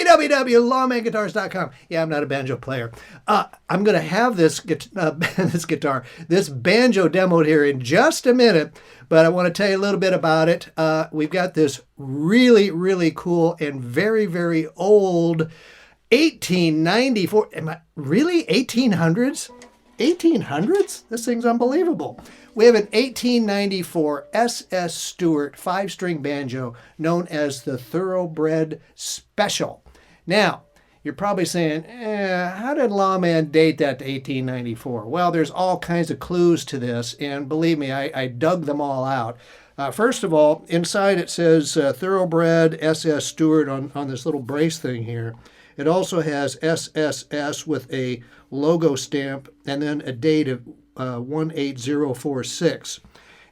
www.lawmanguitars.com. Yeah, I'm not a banjo player. I'm going to have this this banjo demoed here in just a minute, but I want to tell you a little bit about it. We've got this really, really cool and very, very old 1894. Am I really 1800s? 1800s? This thing's unbelievable. We have an 1894 SS Stewart 5-string banjo known as the Thoroughbred Special. Now, you're probably saying, how did Lawman date that to 1894? Well, there's all kinds of clues to this, and believe me, I dug them all out. First of all, inside it says Thoroughbred SS Stewart on this little brace thing here. It also has SSS with a logo stamp and then a date of 18046.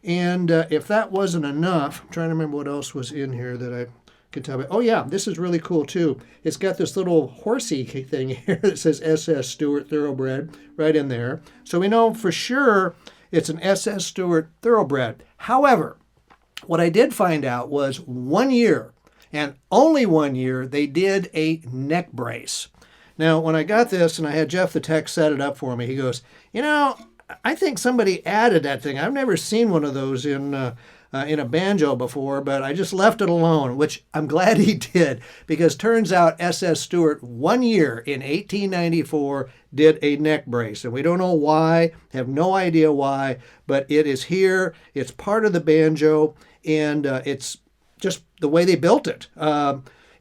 And if that wasn't enough, I'm trying to remember what else was in here that I could tell you. Oh yeah, this is really cool too. It's got this little horsey thing here that says SS Stewart Thoroughbred right in there. So we know for sure it's an SS Stewart Thoroughbred. However, what I did find out was 1 year, and only 1 year, they did a neck brace. Now, when I got this and I had Jeff the tech set it up for me, he goes, you know, I think somebody added that thing. I've never seen one of those in a banjo before, but I just left it alone, which I'm glad he did, because turns out SS Stewart 1 year in 1894 did a neck brace, and we don't know why, have no idea why, but it is here. It's part of the banjo, and it's just the way they built it.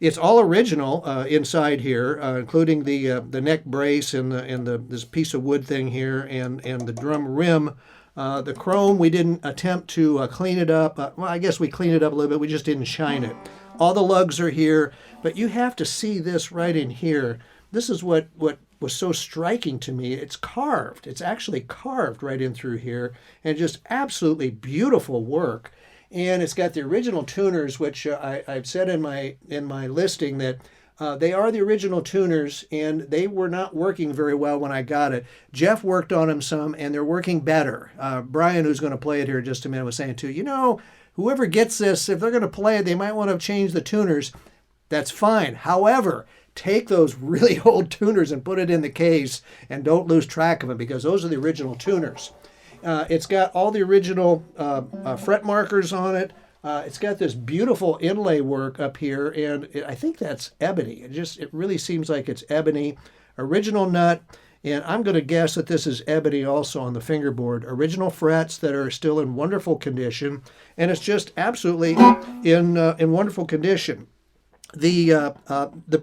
It's all original inside here, including the neck brace and this piece of wood thing here and the drum rim. The chrome, we didn't attempt to clean it up. Well, I guess we cleaned it up a little bit. We just didn't shine it. All the lugs are here, but you have to see this right in here. This is what was so striking to me. It's carved. It's actually carved right in through here, and just absolutely beautiful work. And it's got the original tuners, which I've said in my listing that they are the original tuners, and they were not working very well when I got it. Jeff worked on them some, and they're working better. Brian, who's going to play it here in just a minute, was saying too, you know, whoever gets this, if they're going to play it, they might want to change the tuners. That's fine. However, take those really old tuners and put it in the case, and don't lose track of them, because those are the original tuners. It's got all the original fret markers on it. It's got this beautiful inlay work up here, and I think that's ebony. It really seems like it's ebony. Original nut, and I'm going to guess that this is ebony also on the fingerboard. Original frets that are still in wonderful condition, and it's just absolutely in wonderful condition. The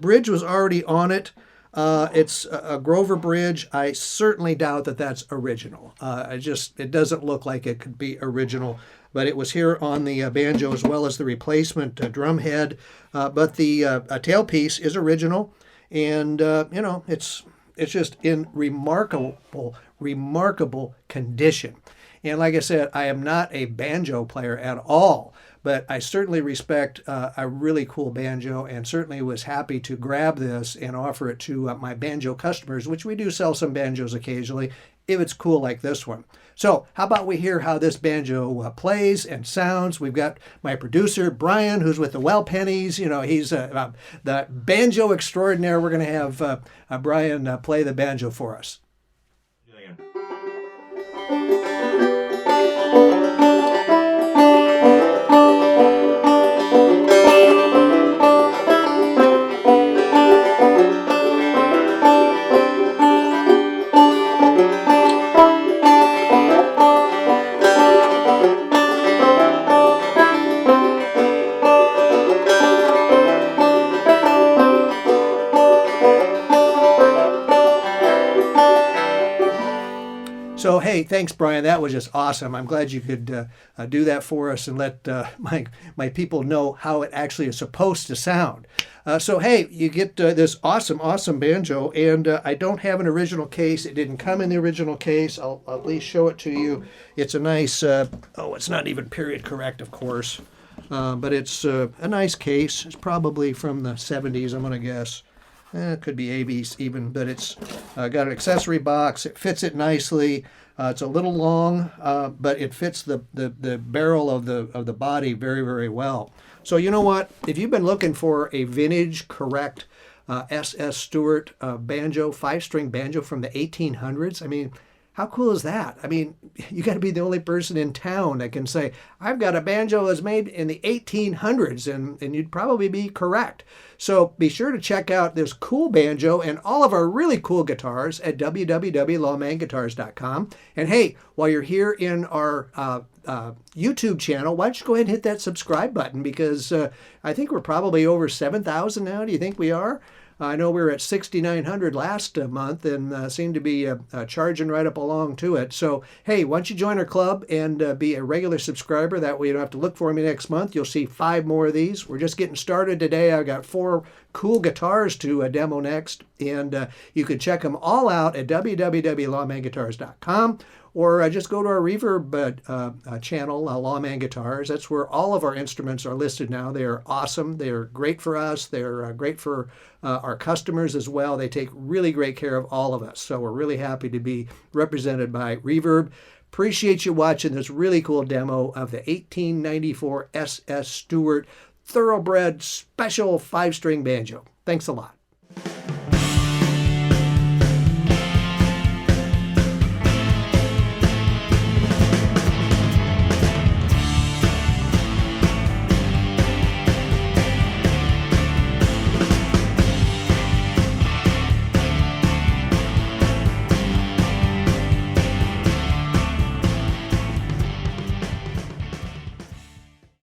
bridge was already on it. It's a Grover bridge. I certainly doubt that that's original. It doesn't look like it could be original, but it was here on the banjo as well as the replacement drum head. But the tailpiece is original, and you know, it's just in remarkable condition. And like I said, I am not a banjo player at all, but I certainly respect a really cool banjo, and certainly was happy to grab this and offer it to my banjo customers, which we do sell some banjos occasionally, if it's cool like this one. So how about we hear how this banjo plays and sounds? We've got my producer, Brian, who's with the Well Pennies. You know, he's the banjo extraordinaire. We're going to have Brian play the banjo for us. So, hey, thanks, Brian. That was just awesome. I'm glad you could do that for us and let my people know how it actually is supposed to sound. So, hey, you get this awesome banjo, and I don't have an original case. It didn't come in the original case. I'll at least show it to you. It's a nice, it's not even period correct, of course, but it's a nice case. It's probably from the 70s, I'm going to guess. It could be 80s even, but it's got an accessory box. It fits it nicely. It's a little long, but it fits the barrel of the body very, very well. So you know what? If you've been looking for a vintage correct SS Stewart banjo, 5-string banjo from the 1800s. I mean, how cool is that? I mean, you got to be the only person in town that can say, I've got a banjo that's made in the 1800s, and you'd probably be correct. So be sure to check out this cool banjo and all of our really cool guitars at www.lawmanguitars.com. And hey, while you're here in our YouTube channel, why don't you go ahead and hit that subscribe button, because I think we're probably over 7,000 now. Do you think we are? I know we were at 6,900 last month and seem to be charging right up along to it. So, hey, why don't you join our club and be a regular subscriber? That way you don't have to look for me next month. You'll see 5 more of these. We're just getting started today. I've got 4 cool guitars to demo next. And you can check them all out at www.lawmanguitars.com. Or just go to our Reverb channel, Lawman Guitars. That's where all of our instruments are listed now. They are awesome. They are great for us. They're great for our customers as well. They take really great care of all of us. So we're really happy to be represented by Reverb. Appreciate you watching this really cool demo of the 1894 SS Stewart Thoroughbred Special 5-string banjo. Thanks a lot.